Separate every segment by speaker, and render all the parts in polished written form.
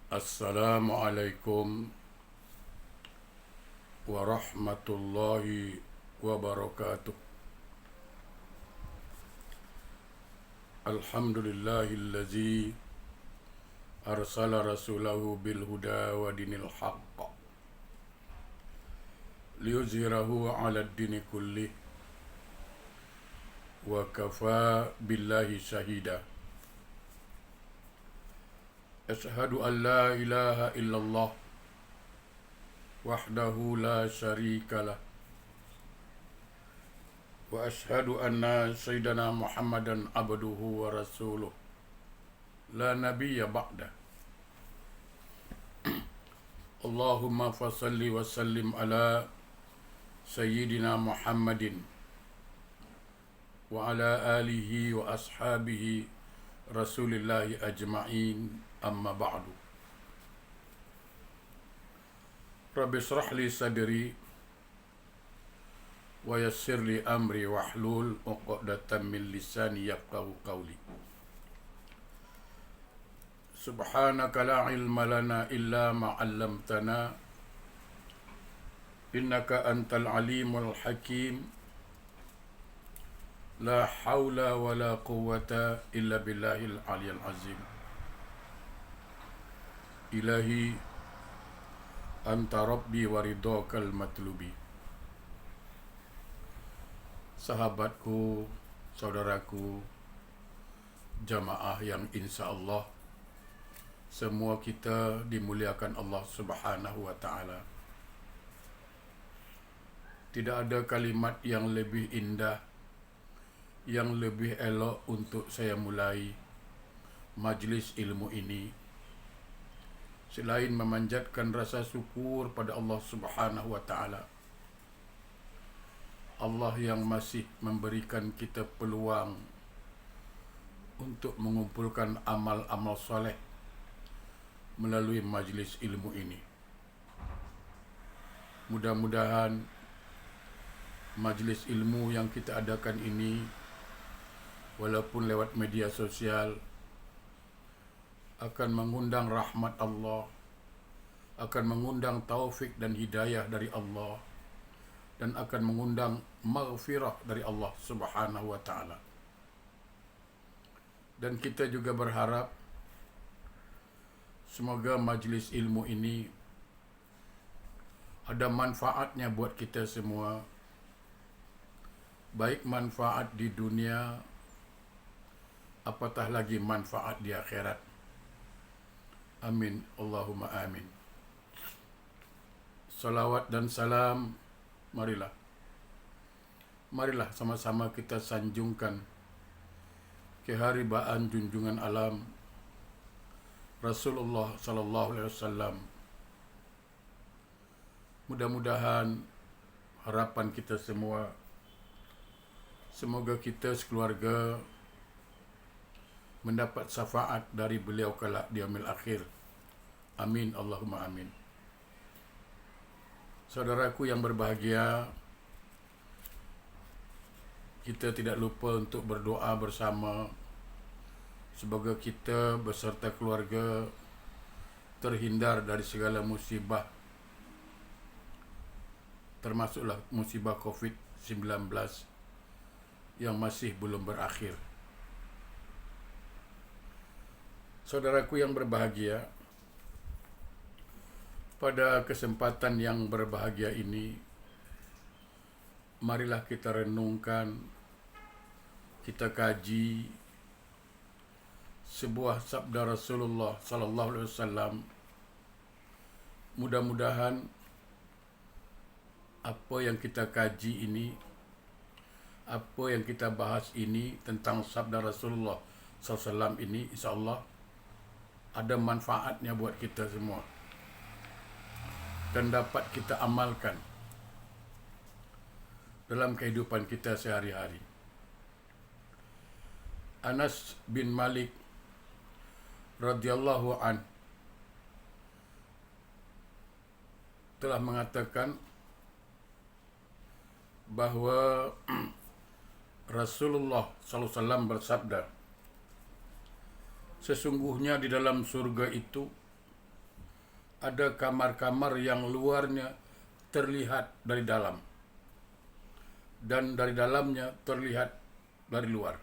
Speaker 1: Assalamualaikum warahmatullahi wabarakatuh. Alhamdulillahillazi arsala rasulahu bil huda wa dinil haqq liyuzhirahu 'ala ad-dini kullih wa kafa billahi shahida. Ashhadu an la ilaha illallah wahdahu la syarika lah wa ashhadu anna sayyidana Muhammadan abduhu wa rasuluh la nabiyya ba'da. Allahumma fasalli wa sallim ala sayyidina Muhammadin wa ala alihi wa ashabihi rasulillahi ajma'in, amma ba'du. Rabbi shrah li sadri wa yassir li amri wahlul 'uqdatam min lisani yafqahu qawli. Subhanaka la ilma lana illa ma 'allamtana innaka antal alimul hakim. La haula wa la quwwata illa billahil aliyil azim. Ilahi anta rabbi wa ridhakal matlubi. Sahabatku, saudaraku, jamaah yang insya Allah semua kita dimuliakan Allah Subhanahu wa ta'ala. Tidak ada kalimat yang lebih indah, yang lebih elok untuk saya mulai majlis ilmu ini selain memanjatkan rasa syukur pada Allah Subhanahu wa ta'ala. Allah yang masih memberikan kita peluang untuk mengumpulkan amal-amal soleh melalui majlis ilmu ini. Mudah-mudahan majlis ilmu yang kita adakan ini, walaupun lewat media sosial, akan mengundang rahmat Allah, akan mengundang taufik dan hidayah dari Allah, dan akan mengundang maghfirah dari Allah Subhanahu wa ta'ala. Dan kita juga berharap semoga majlis ilmu ini ada manfaatnya buat kita semua, baik manfaat di dunia, apatah lagi manfaat di akhirat. Amin, Allahumma amin. Salawat dan salam, marilah sama-sama kita sanjungkan keharibaan junjungan alam Rasulullah sallallahu alaihi wasallam. Mudah-mudahan harapan kita semua, semoga kita sekeluarga mendapat syafaat dari beliau kelak di yaumil akhir. Amin, Allahumma amin. Saudaraku yang berbahagia, kita tidak lupa untuk berdoa bersama semoga kita beserta keluarga terhindar dari segala musibah, termasuklah musibah COVID-19 yang masih belum berakhir. Saudaraku yang berbahagia, pada kesempatan yang berbahagia ini, marilah kita renungkan, kita kaji sebuah sabda Rasulullah sallallahu alaihi wasallam. Mudah-mudahan apa yang kita kaji ini, apa yang kita bahas ini tentang sabda Rasulullah sallallahu alaihi wasallam ini, insya-Allah ada manfaatnya buat kita semua dan dapat kita amalkan dalam kehidupan kita sehari-hari. Anas bin Malik radhiyallahu an telah mengatakan bahwa Rasulullah sallallahu alaihi wasallam bersabda, sesungguhnya di dalam surga itu ada kamar-kamar yang luarnya terlihat dari dalam dan dari dalamnya terlihat dari luar.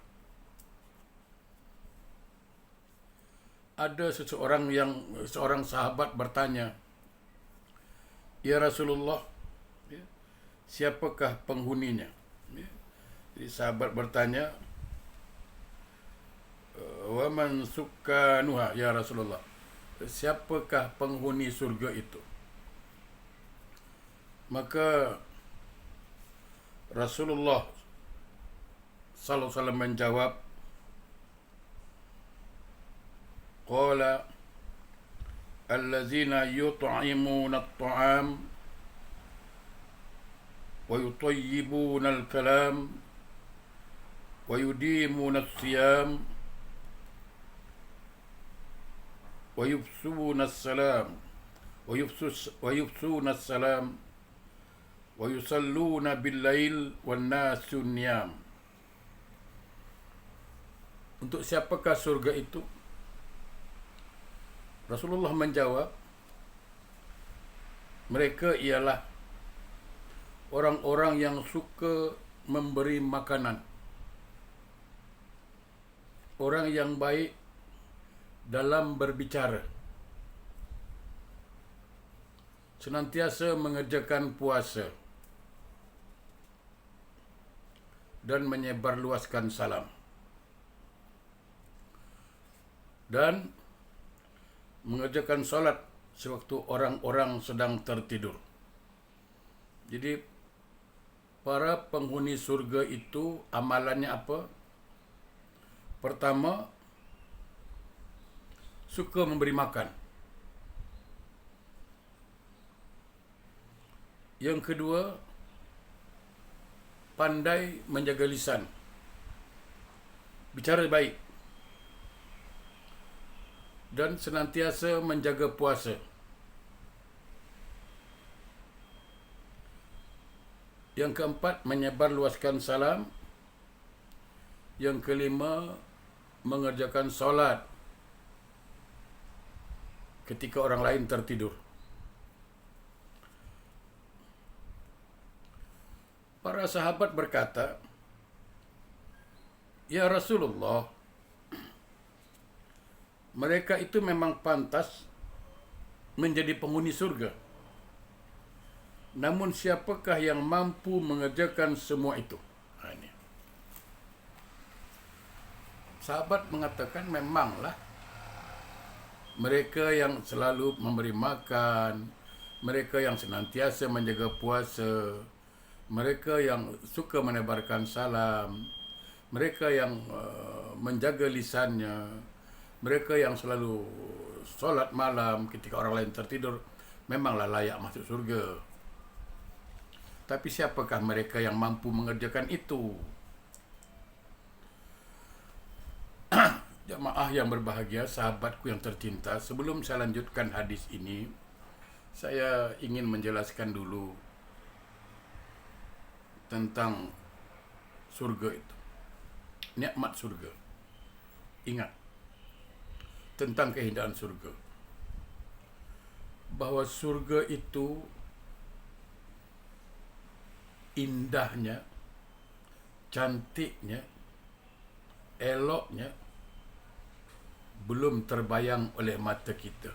Speaker 1: Ada seorang sahabat bertanya, "Ya Rasulullah, siapakah penghuninya?" Jadi sahabat bertanya, "Wa man sukkanuha ya Rasulullah?" Siapakah penghuni surga itu? Maka Rasulullah sallallahu alaihi wasallam menjawab, qala allazina yut'imuna at-ta'am wa yutayyibuna al-kalam wa yudimuna as-siyam wa yufsuna as-salam wa yufsuna as-salam wa yusalluna bil-lail wan-nasu niyam. Untuk siapakah surga itu? Rasulullah menjawab, mereka ialah orang-orang yang suka memberi makanan, orang yang baik dalam berbicara, senantiasa mengerjakan puasa, dan menyebarluaskan salam, dan mengerjakan solat sewaktu orang-orang sedang tertidur. Jadi para penghuni surga itu amalannya apa? Pertama, suka memberi makan. Yang kedua, pandai menjaga lisan, bicara baik, dan senantiasa menjaga puasa. Yang keempat, menyebarluaskan salam. Yang kelima, mengerjakan solat ketika orang lain tertidur. Para sahabat berkata, "Ya Rasulullah, mereka itu memang pantas menjadi penghuni surga. Namun siapakah yang mampu mengerjakan semua itu?" Ini. Sahabat mengatakan, memanglah mereka yang selalu memberi makan, mereka yang senantiasa menjaga puasa, mereka yang suka menebarkan salam, mereka yang menjaga lisannya, mereka yang selalu solat malam ketika orang lain tertidur, memanglah layak masuk surga. Tapi siapakah mereka yang mampu mengerjakan itu? Jamaah yang berbahagia, sahabatku yang tercinta, sebelum saya lanjutkan hadis ini, saya ingin menjelaskan dulu tentang surga itu. Nikmat surga. Ingat tentang keindahan surga. Bahwa surga itu indahnya, cantiknya, eloknya belum terbayang oleh mata kita,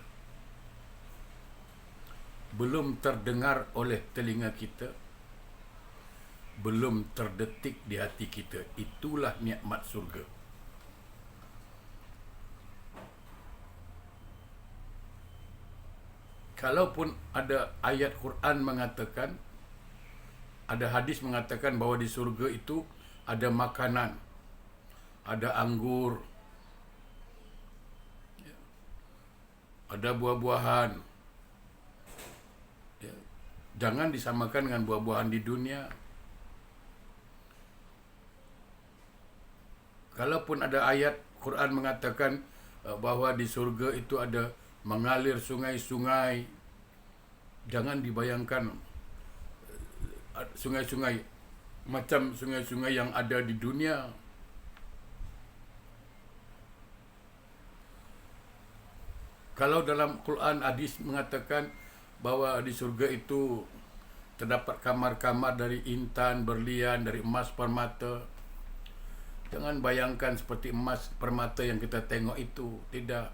Speaker 1: belum terdengar oleh telinga kita, belum terdetik di hati kita. Itulah nikmat surga. Kalaupun ada ayat Quran mengatakan, ada hadis mengatakan bahawa di surga itu ada makanan, ada anggur, ada buah-buahan. Jangan disamakan dengan buah-buahan di dunia. Kalaupun ada ayat Quran mengatakan bahawa di surga itu ada mengalir sungai-sungai, jangan dibayangkan sungai-sungai macam sungai-sungai yang ada di dunia. Kalau dalam Quran hadis mengatakan bahawa di surga itu terdapat kamar-kamar dari intan, berlian, dari emas permata. Jangan bayangkan seperti emas permata yang kita tengok itu. Tidak.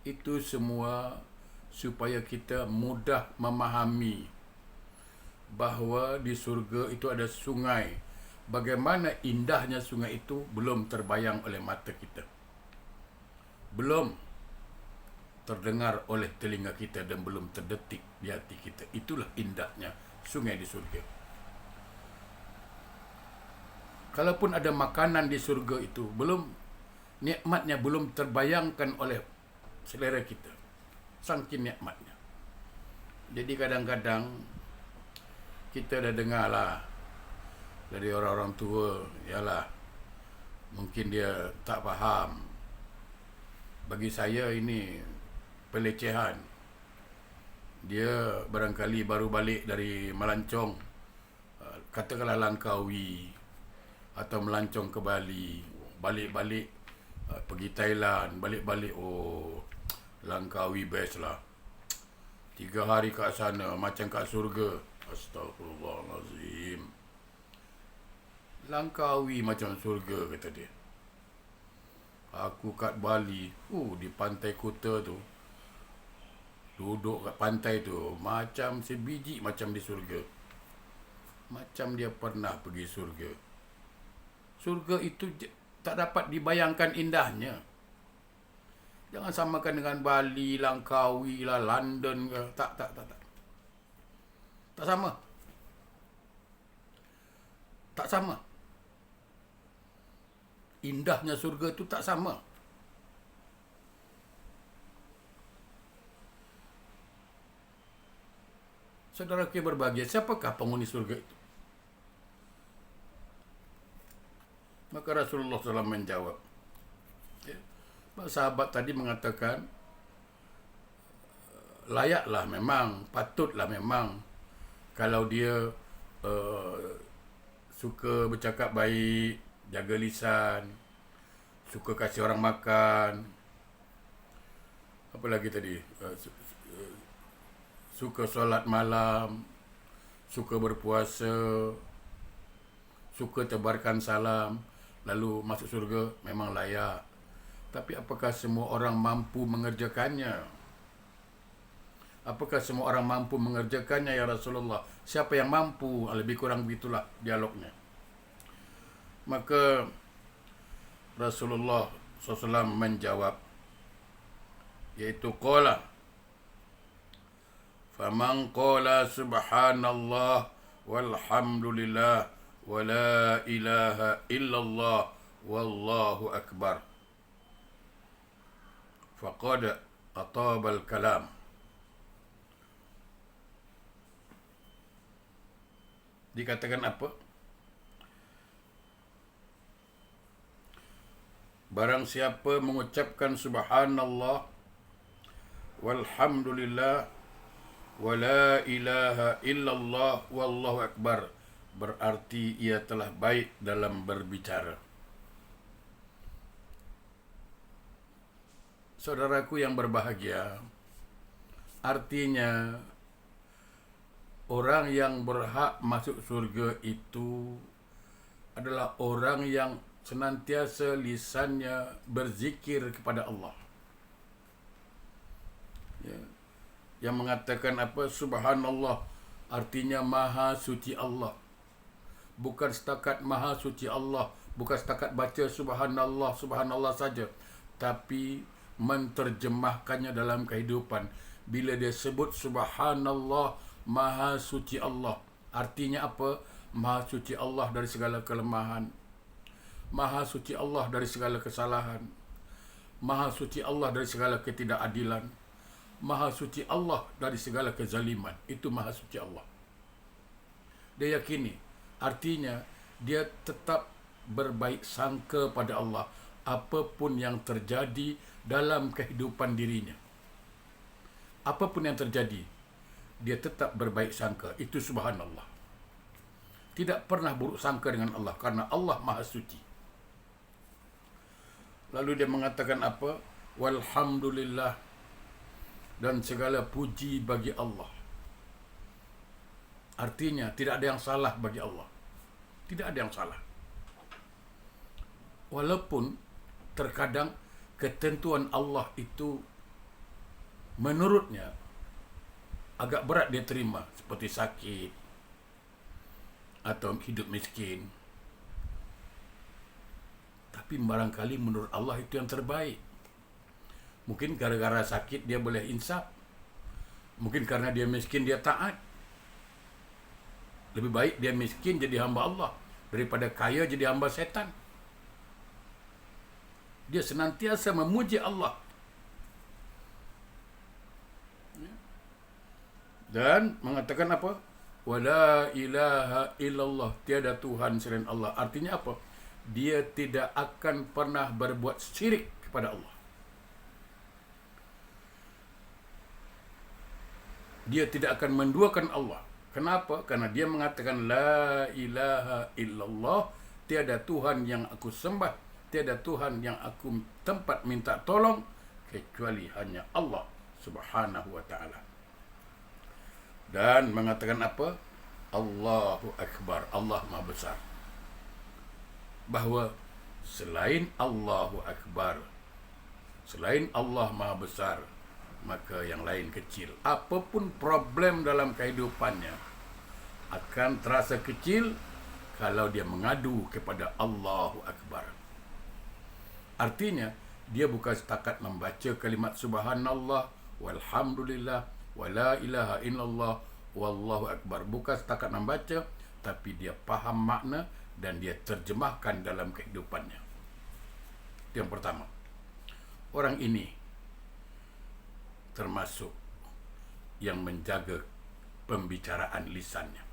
Speaker 1: Itu semua supaya kita mudah memahami bahawa di surga itu ada sungai. Bagaimana indahnya sungai itu belum terbayang oleh mata kita. Belum terdengar oleh telinga kita dan belum terdetik di hati kita. Itulah indahnya sungai di surga. Kalaupun ada makanan di surga itu, belum nikmatnya belum terbayangkan oleh selera kita. Saking nikmatnya. Jadi kadang-kadang kita dah dengar lah dari orang-orang tua, yalah, mungkin dia tak faham. Bagi saya ini pelecehan. Dia barangkali baru balik dari melancong, katakanlah Langkawi, atau melancong ke Bali, balik-balik pergi Thailand, balik-balik, oh Langkawi best lah. 3 hari kat sana macam kat surga. Astagfirullahalazim. Langkawi macam surga, kata dia. Aku kat Bali, di pantai Kuta tu, duduk kat pantai tu macam sebiji macam di surga. Macam dia pernah pergi surga. Surga itu tak dapat dibayangkan indahnya. Jangan samakan dengan Bali, Langkawi lah, London ke. Tak. Tak sama. Tak sama. Indahnya surga itu tak sama. Saudara kita berbahagia, siapakah penghuni surga itu? Maka Rasulullah SAW menjawab. Sahabat tadi mengatakan, layaklah memang, patutlah memang, kalau dia suka bercakap baik, jaga lisan, suka kasih orang makan, apa lagi tadi, suka solat malam, suka berpuasa, suka tebarkan salam, lalu masuk surga, memang layak. Tapi apakah semua orang mampu mengerjakannya? Apakah semua orang mampu mengerjakannya, ya Rasulullah? Siapa yang mampu? Lebih kurang begitulah dialognya. Maka Rasulullah SAW menjawab, yaitu qala, faman qala subhanallah walhamdulillah wa la ilaha illallah wallahu akbar faqad atabal kalam. Dikatakan apa? Barang siapa mengucapkan subhanallah walhamdulillah wa la ilaha illallah wallahu akbar, berarti ia telah baik dalam berbicara. Saudaraku yang berbahagia, artinya orang yang berhak masuk surga itu adalah orang yang senantiasa lisannya berzikir kepada Allah. Ya. Yang mengatakan apa? Subhanallah, artinya maha suci Allah. Bukan setakat maha suci Allah, bukan setakat baca subhanallah, subhanallah saja, tapi menterjemahkannya dalam kehidupan. Bila dia sebut subhanallah, maha suci Allah, artinya apa? Maha suci Allah dari segala kelemahan, maha suci Allah dari segala kesalahan, maha suci Allah dari segala ketidakadilan, maha suci Allah dari segala kezaliman. Itu maha suci Allah. Dia yakini, artinya dia tetap berbaik sangka pada Allah apapun yang terjadi dalam kehidupan dirinya. Apapun yang terjadi, dia tetap berbaik sangka. Itu subhanallah. Tidak pernah buruk sangka dengan Allah, karena Allah maha suci. Lalu dia mengatakan apa? Walhamdulillah, dan segala puji bagi Allah. Artinya tidak ada yang salah bagi Allah. Tidak ada yang salah. Walaupun terkadang ketentuan Allah itu menurutnya agak berat dia terima, seperti sakit atau hidup miskin. Tapi barangkali menurut Allah itu yang terbaik. Mungkin gara-gara sakit dia boleh insaf. Mungkin karena dia miskin dia taat. Lebih baik dia miskin jadi hamba Allah daripada kaya jadi hamba setan. Dia senantiasa memuji Allah. Dan mengatakan apa? Wala ilaha illallah. Tiada Tuhan selain Allah. Artinya apa? Dia tidak akan pernah berbuat syirik kepada Allah. Dia tidak akan menduakan Allah. Kenapa? Karena dia mengatakan la ilaha illallah. Tiada Tuhan yang aku sembah, tiada Tuhan yang aku tempat minta tolong kecuali hanya Allah Subhanahu wa ta'ala. Dan mengatakan apa? Allahu Akbar. Allah Maha Besar. Bahawa selain Allahu Akbar, selain Allah Maha Besar, maka yang lain kecil. Apapun problem dalam kehidupannya akan terasa kecil kalau dia mengadu kepada Allahu Akbar. Artinya, dia bukan setakat membaca kalimat subhanallah, walhamdulillah, wala ilaha illallah, wallahu akbar. Bukan setakat membaca, tapi dia faham makna dan dia terjemahkan dalam kehidupannya. Itu yang pertama. Orang ini termasuk yang menjaga pembicaraan lisannya.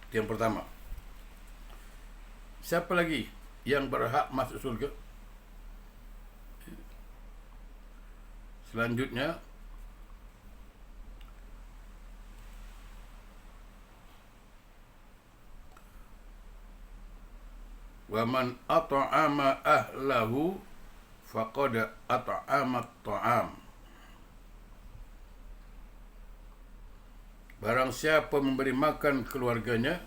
Speaker 1: Itu yang pertama. Siapa lagi yang berhak masuk surga? Selanjutnya, waman at'ama ahlahu faqad at'ama at-ta'am. Barang siapa memberi makan keluarganya,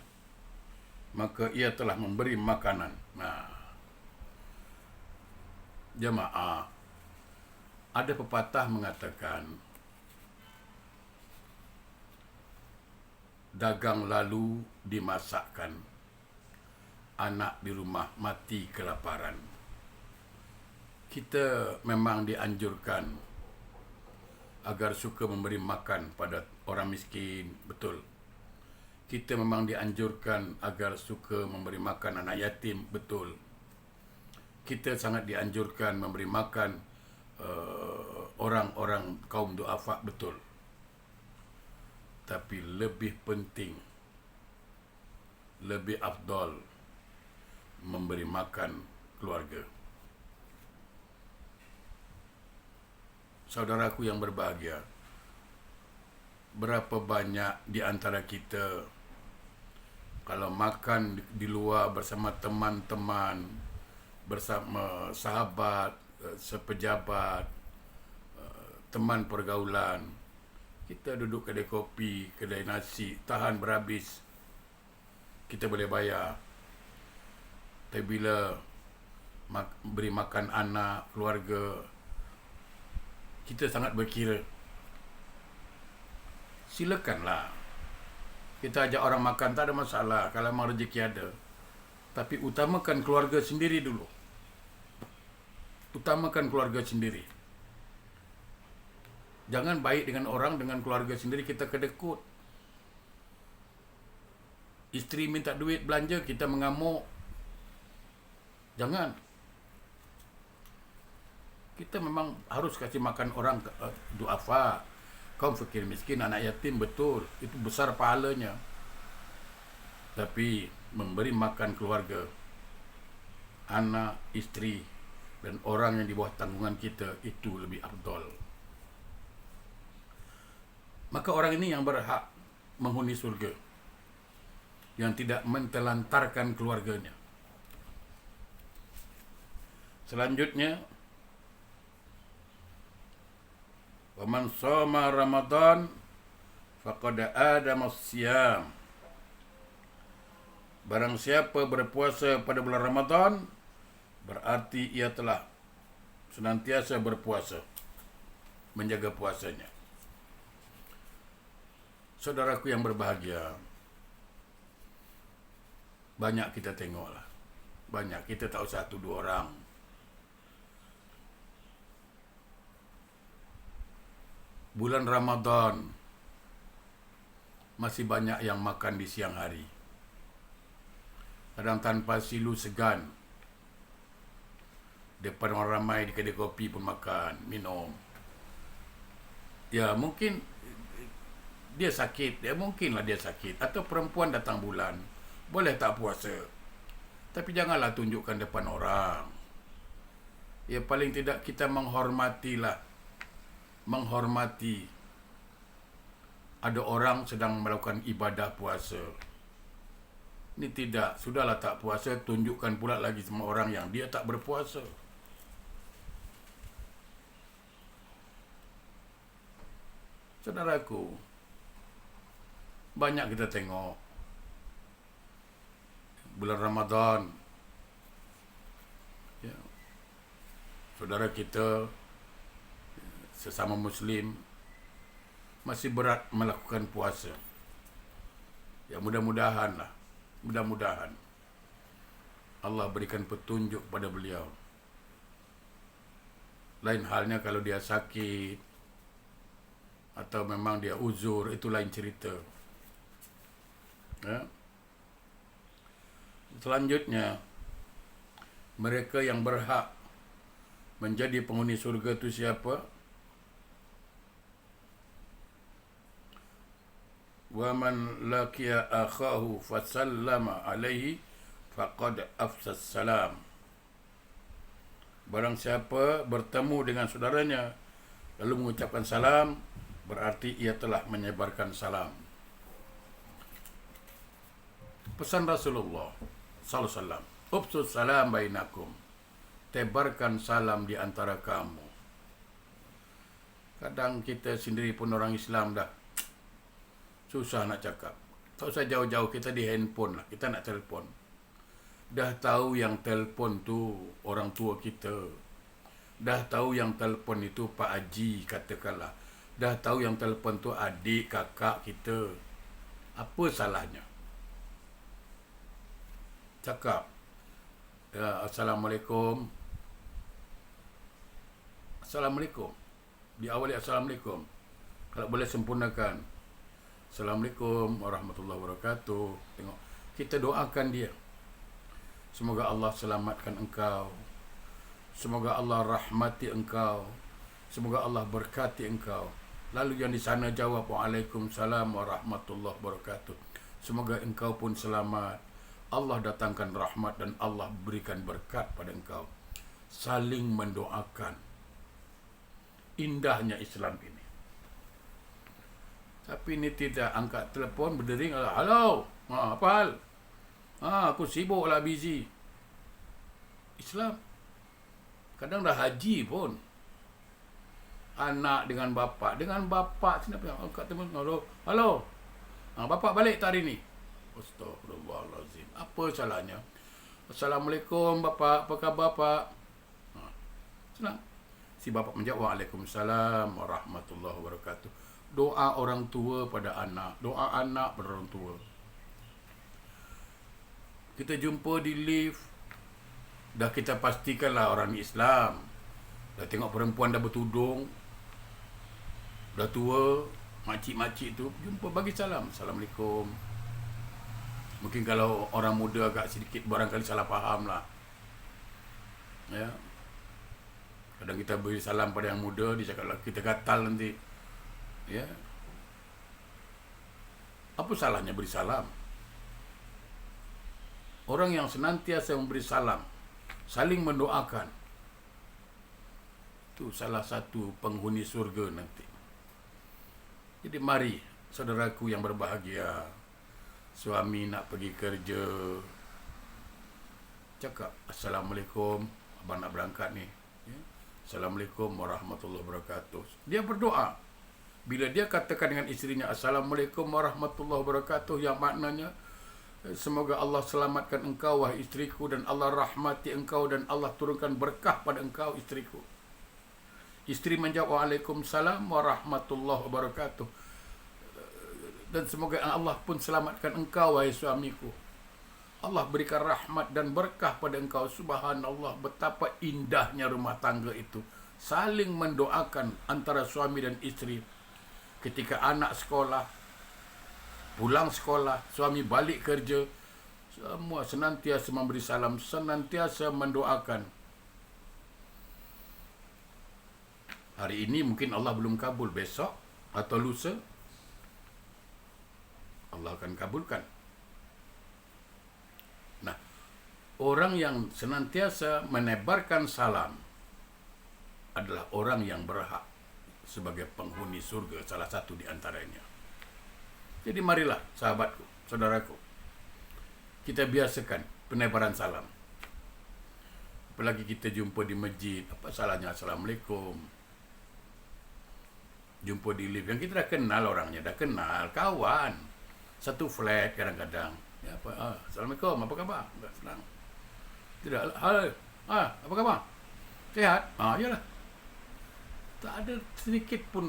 Speaker 1: maka ia telah memberi makanan. Nah, jemaah, ada pepatah mengatakan, dagang lalu dimasakkan, anak di rumah mati kelaparan. Kita memang dianjurkan agar suka memberi makan pada orang miskin, betul. Kita memang dianjurkan agar suka memberi makan anak yatim, betul. Kita sangat dianjurkan memberi makan orang-orang kaum duafa, betul. Tapi lebih penting, lebih afdal memberi makan keluarga. Saudaraku yang berbahagia, berapa banyak di antara kita kalau makan di luar bersama teman-teman, bersama sahabat, sepejabat, teman pergaulan, kita duduk kedai kopi, kedai nasi, tahan berhabis, kita boleh bayar. Tapi bila beri makan anak, keluarga, kita sangat berkira. Silakanlah. Kita ajak orang makan, tak ada masalah kalau memang rezeki ada. Tapi utamakan keluarga sendiri dulu. Utamakan keluarga sendiri. Jangan baik dengan orang, dengan keluarga sendiri kita kedekut. Isteri minta duit belanja, kita mengamuk. Jangan. Kita memang harus kasih makan orang duafa, kaum fakir miskin, anak yatim, betul. Itu besar pahalanya. Tapi memberi makan keluarga, anak, isteri, dan orang yang di bawah tanggungan kita, itu lebih afdal. Maka orang ini yang berhak menghuni surga, yang tidak mentelantarkan keluarganya. Selanjutnya, Faman shoma Ramadan faqad adama siyam. Barang siapa berpuasa pada bulan Ramadan, berarti ia telah senantiasa berpuasa, menjaga puasanya. Saudaraku yang berbahagia, banyak kita tengoklah. Banyak, kita tak usah 1-2 orang. Bulan Ramadan, masih banyak yang makan di siang hari. Kadang tanpa silu segan. Depan orang ramai di kedai kopi pun makan, minum. Ya mungkin dia sakit, ya mungkinlah dia sakit. Atau perempuan datang bulan, boleh tak puasa. Tapi janganlah tunjukkan depan orang. Ya paling tidak kita menghormatilah. Menghormati. Ada orang sedang melakukan ibadah puasa. Ini tidak, sudahlah tak puasa, tunjukkan pula lagi semua orang yang dia tak berpuasa. Saudaraku, banyak kita tengok bulan Ramadan, ya, saudara kita sesama Muslim masih berat melakukan puasa. Ya mudah-mudahan Allah berikan petunjuk pada beliau. Lain halnya kalau dia sakit atau memang dia uzur, itu lain cerita. Ya. Selanjutnya, mereka yang berhak menjadi penghuni surga itu siapa? Wa man laqiya akhahu fasallama alaihi faqad afsas salam. Barang siapa bertemu dengan saudaranya lalu mengucapkan salam, berarti ia telah menyebarkan salam. Pesan Rasulullah sallallahu alaihi wasallam, "Ubsus salam bainakum." Tebarkan salam di antara kamu. Kadang kita sendiri pun orang Islam dah susah nak cakap. Tak usah jauh-jauh, kita di handphone lah. Kita nak telefon. Dah tahu yang telefon tu orang tua kita. Dah tahu yang telefon itu Pak Haji katakanlah. Dah tahu yang telefon tu adik, kakak kita. Apa salahnya? Cakap. Ya, Assalamualaikum. Assalamualaikum. Diawali Assalamualaikum. Kalau boleh sempurnakan. Assalamualaikum warahmatullahi wabarakatuh. Tengok, kita doakan dia. Semoga Allah selamatkan engkau. Semoga Allah rahmati engkau. Semoga Allah berkati engkau. Lalu yang di sana jawab, Waalaikumsalam warahmatullahi wabarakatuh. Semoga engkau pun selamat. Allah datangkan rahmat dan Allah berikan berkat pada engkau. Saling mendoakan. Indahnya Islam ini. Tapi ini tidak, angkat telefon, berdering, halo, apa hal? Aku sibuk lah, busy. Islam. Kadang dah haji pun. Anak dengan bapa kenapa angkat telefon, halo. Bapa balik tak hari ni? Astaghfirullahalazim. Apa salahnya? Assalamualaikum bapa, apa khabar Pak? Senang. Si bapa menjawab, Waalaikumsalam warahmatullahi wabarakatuh. Doa orang tua pada anak, doa anak pada orang tua. Kita jumpa di lift, dah kita pastikanlah orang Islam. Dah tengok perempuan dah bertudung, dah tua, makcik-makcik tu, jumpa bagi salam. Assalamualaikum. Mungkin kalau orang muda agak sedikit barangkali salah faham lah. Ya. Kadang kita beri salam pada yang muda, dia cakap lah, kita gatal nanti. Ya. Apa salahnya beri salam? Orang yang senantiasa memberi salam, saling mendoakan, itu salah satu penghuni surga nanti. Jadi mari saudaraku yang berbahagia, suami nak pergi kerja, cakap, Assalamualaikum, abang nak berangkat ni. Ya. Assalamualaikum warahmatullahi wabarakatuh. Dia berdoa. Bila dia katakan dengan isterinya Assalamualaikum warahmatullahi wabarakatuh, yang maknanya semoga Allah selamatkan engkau wahai isteriku, dan Allah rahmati engkau, dan Allah turunkan berkah pada engkau isteriku. Isteri menjawab Waalaikumsalam warahmatullahi wabarakatuh, dan semoga Allah pun selamatkan engkau wahai suamiku. Allah berikan rahmat dan berkah pada engkau. Subhanallah, betapa indahnya rumah tangga itu. Saling mendoakan antara suami dan isteri. Ketika anak sekolah, pulang sekolah, suami balik kerja, semua senantiasa memberi salam, senantiasa mendoakan. Hari ini mungkin Allah belum kabul, besok atau lusa Allah akan kabulkan. Nah, orang yang senantiasa menebarkan salam adalah orang yang berhak sebagai penghuni surga, salah satu di antaranya. Jadi marilah sahabatku, saudaraku, kita biasakan penebaran salam. Apalagi kita jumpa di masjid, apa salahnya Assalamualaikum. Jumpa di lift yang kita dah kenal orangnya, dah kenal, kawan. Satu flat kadang-kadang. Ya, Assalamualaikum, apa khabar? Enggak senang. Tidak, apa khabar? Sehat? Iyalah. Tak ada sedikit pun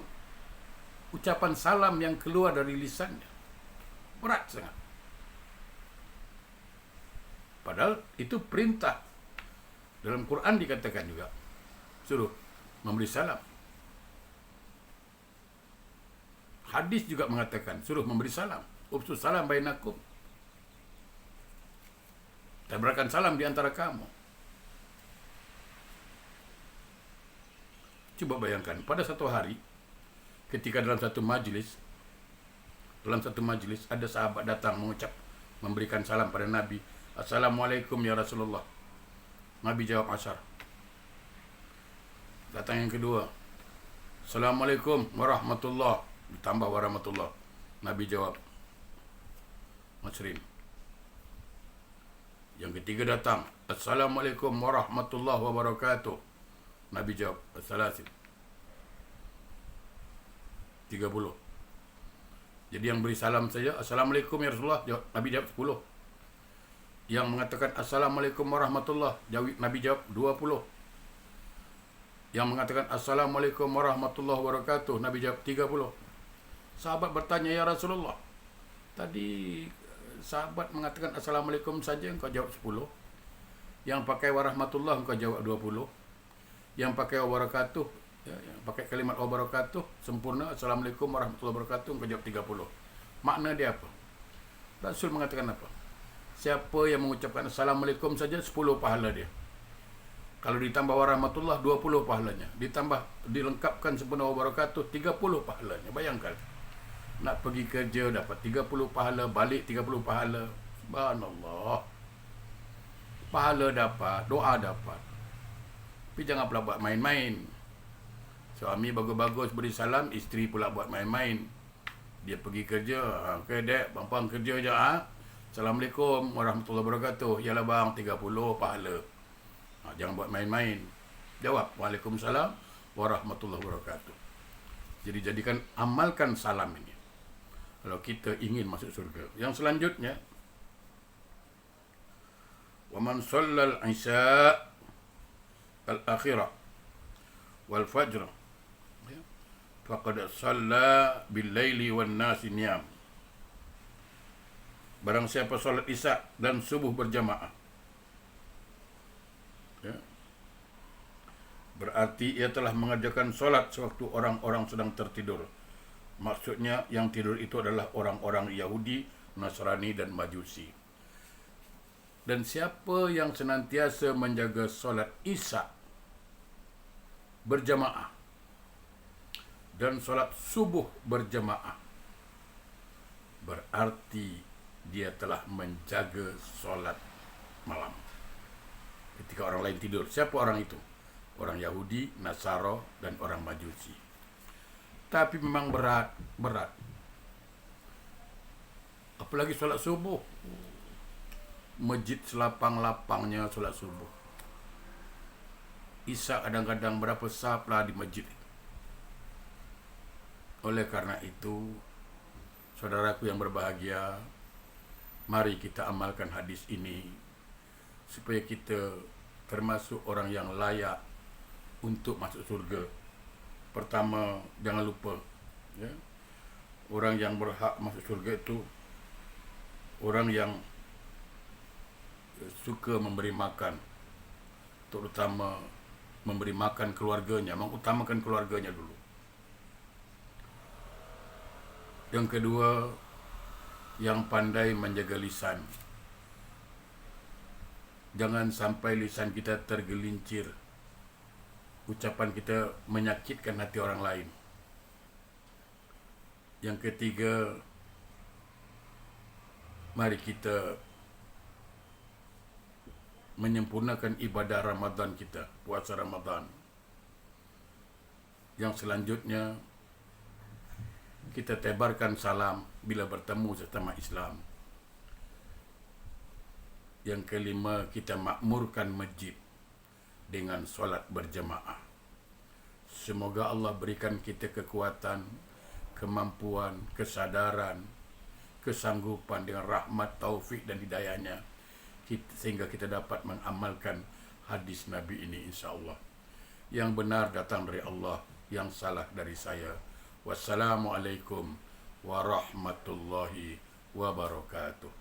Speaker 1: ucapan salam yang keluar dari lisannya. Berat sangat. Padahal itu perintah. Dalam Quran dikatakan juga, suruh memberi salam. Hadis juga mengatakan, suruh memberi salam. Ubsus salam bainakum. Tebarkan salam di antara kamu. Coba bayangkan, pada satu hari, ketika dalam satu majlis ada sahabat datang memberikan salam pada Nabi. Assalamualaikum ya Rasulullah. Nabi jawab asyar. Datang yang kedua. Assalamualaikum warahmatullah. Ditambah warahmatullah. Nabi jawab Masrin. Yang ketiga datang, Assalamualaikum warahmatullahi wabarakatuh. Nabi jawab As-salasin. 30. Jadi yang beri salam saja Assalamualaikum ya Rasulullah, Nabi jawab 10. Yang mengatakan Assalamualaikum warahmatullah, Nabi jawab 20. Yang mengatakan Assalamualaikum warahmatullahi wabarakatuh, Nabi jawab 30. Sahabat bertanya, ya Rasulullah, tadi sahabat mengatakan Assalamualaikum saja, engkau jawab 10. Yang pakai warahmatullah, engkau jawab 20. Yang pakai wabarakatuh, yang pakai kalimat wabarakatuh sempurna, Assalamualaikum warahmatullahi wabarakatuh, engkau jawab 30. Makna dia apa? Rasul mengatakan apa? Siapa yang mengucapkan Assalamualaikum saja, 10 pahala dia. Kalau ditambah warahmatullah, 20 pahalanya. Dilengkapkan sempurna wabarakatuh, 30 pahalanya. Bayangkan. Nak pergi kerja dapat 30 pahala, balik 30 pahala. Subhanallah. Pahala dapat, doa dapat. Tapi jangan pula buat main-main. Suami bagus-bagus beri salam, isteri pula buat main-main. Dia pergi kerja, okay dek, bang kerja je Assalamualaikum warahmatullahi wabarakatuh. Yalah bang, 30 pahala. Jangan buat main-main. Jawab, Waalaikumsalam warahmatullahi wabarakatuh. Jadi amalkan salam ini kalau kita ingin masuk surga. Yang selanjutnya, wa man shallal isya al-akhirah wal fajr faqad shalla bil laili wan nasi niyam. Barang siapa solat isya dan subuh berjamaah, ya, berarti ia telah mengerjakan solat sewaktu orang-orang sedang tertidur. Maksudnya yang tidur itu adalah orang-orang Yahudi, Nasrani dan Majusi. Dan siapa yang senantiasa menjaga solat isya berjamaah dan solat subuh berjamaah, berarti dia telah menjaga solat malam ketika orang lain tidur. Siapa orang itu? Orang Yahudi, Nasara, dan orang Majusi. Tapi memang berat. Apalagi solat subuh. Masjid selapang-lapangnya solat subuh. Isya kadang-kadang berapa saf lah di masjid. Oleh karena itu, saudaraku yang berbahagia, mari kita amalkan hadis ini supaya kita termasuk orang yang layak untuk masuk surga. Pertama, jangan lupa, ya, orang yang berhak masuk surga itu orang yang suka memberi makan, terutama memberi makan keluarganya, mengutamakan keluarganya dulu. Yang kedua, yang pandai menjaga lisan. Jangan sampai lisan kita tergelincir, ucapan kita menyakitkan hati orang lain. Yang ketiga, mari kita menyempurnakan ibadah Ramadan kita, puasa Ramadan. Yang selanjutnya, kita tebarkan salam bila bertemu sesama Islam. Yang kelima, kita makmurkan masjid dengan solat berjemaah. Semoga Allah berikan kita kekuatan, kemampuan, kesadaran, kesanggupan dengan rahmat, taufik dan hidayahnya, sehingga kita dapat mengamalkan hadis Nabi ini, insyaAllah. Yang benar datang dari Allah, yang salah dari saya. Wassalamualaikum warahmatullahi wabarakatuh.